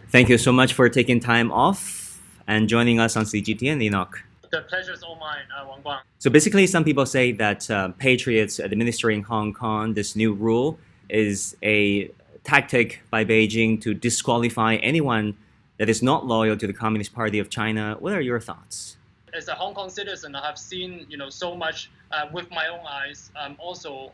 Thank you so much for taking time off and joining us on CGTN, Enoch. The pleasure is all mine, Wang Guang. So basically, some people say that patriots administering Hong Kong, this new rule, is a tactic by Beijing to disqualify anyone that is not loyal to the Communist Party of China. What are your thoughts? As a Hong Kong citizen, I have seen so much with my own eyes. Also,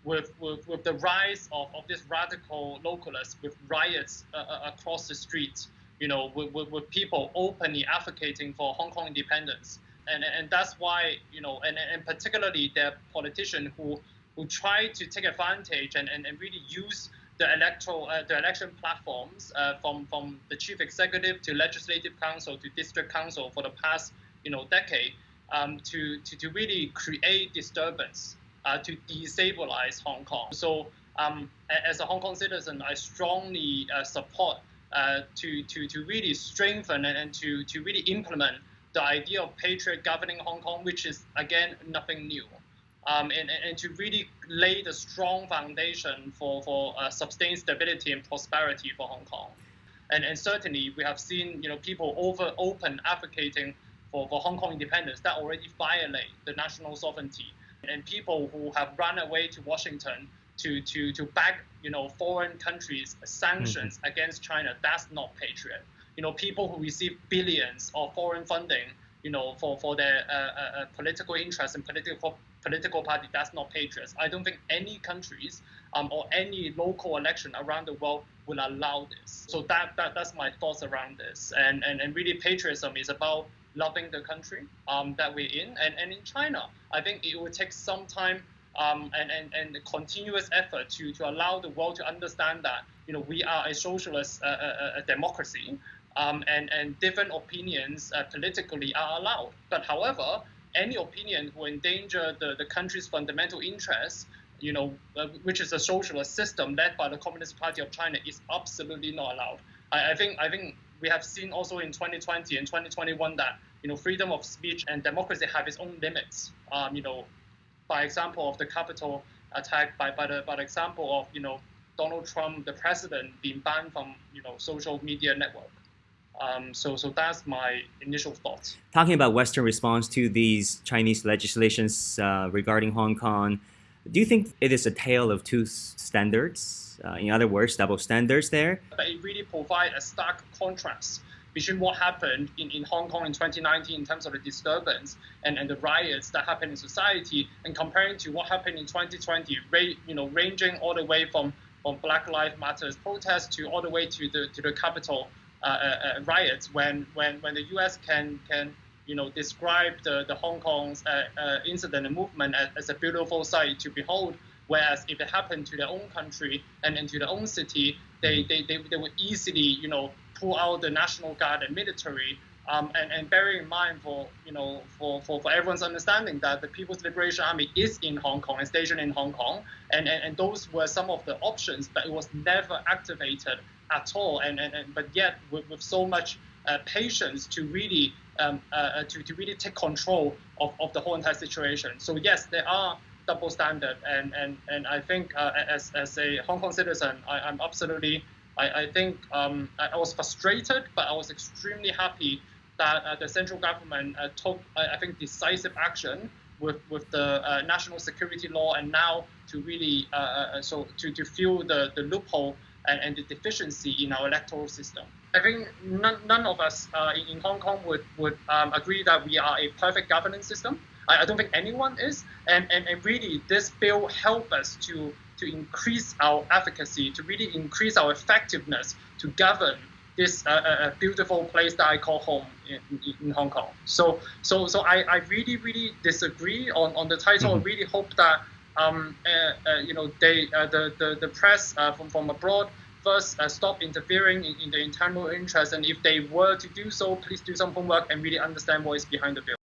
with the rise of this radical localists, with riots across the streets, with people openly advocating for Hong Kong independence, and that's why and particularly there are politicians who try to take advantage and really use the election platforms from the chief executive to legislative council to district council for the past decade to really create disturbance to destabilize Hong Kong. So as a Hong Kong citizen, I strongly support to really strengthen and to really implement the idea of patriot governing Hong Kong, which is again nothing new. And to really lay the strong foundation for sustained stability and prosperity for Hong Kong. And certainly we have seen people open advocating for Hong Kong independence that already violate the national sovereignty, and people who have run away to Washington to back foreign countries' sanctions against China. That's not patriot. People who receive billions of foreign funding for their political interests and political party, that's not patriots. I don't think any countries or any local election around the world will allow this. So that's my thoughts around this. And really patriotism is about loving the country that we're in. And in China, I think it will take some time and continuous effort to allow the world to understand that we are a socialist democracy. And different opinions politically are allowed. But however, any opinion who endanger the country's fundamental interests, which is a socialist system led by the Communist Party of China, is absolutely not allowed. I think we have seen also in 2020 and 2021 that freedom of speech and democracy have its own limits. By example of the Capitol attack, by the example of Donald Trump, the president, being banned from social media network. So that's my initial thoughts. Talking about Western response to these Chinese legislations regarding Hong Kong, do you think it is a tale of two standards? In other words, double standards there? But it really provides a stark contrast between what happened in Hong Kong in 2019 in terms of the disturbance and the riots that happened in society, and comparing to what happened in 2020, ranging all the way from Black Lives Matter protests to all the way to the Capitol riots, when the U.S. can describe the Hong Kong's incident and movement as a beautiful sight to behold, whereas if it happened to their own country and to their own city, they would easily pull out the National Guard and military. And bearing in mind for everyone's understanding that the People's Liberation Army is in Hong Kong and stationed in Hong Kong, and those were some of the options, but it was never activated at all, but yet with so much patience to really to really take control of the whole entire situation. So yes, there are double standard, and I think as a Hong Kong citizen, I'm absolutely. I think I was frustrated, but I was extremely happy that the central government took, I think, decisive action with the national security law, and now to really to fill the loophole and the deficiency in our electoral system. I think none of us in Hong Kong would agree that we are a perfect governance system. I don't think anyone is, and really this bill help us to increase our efficacy, to really increase our effectiveness to govern this beautiful place that I call home in Hong Kong. So I really disagree on the title. I really hope that the press from abroad first stop interfering in the internal interests, and if they were to do so, please do some homework and really understand what is behind the bill.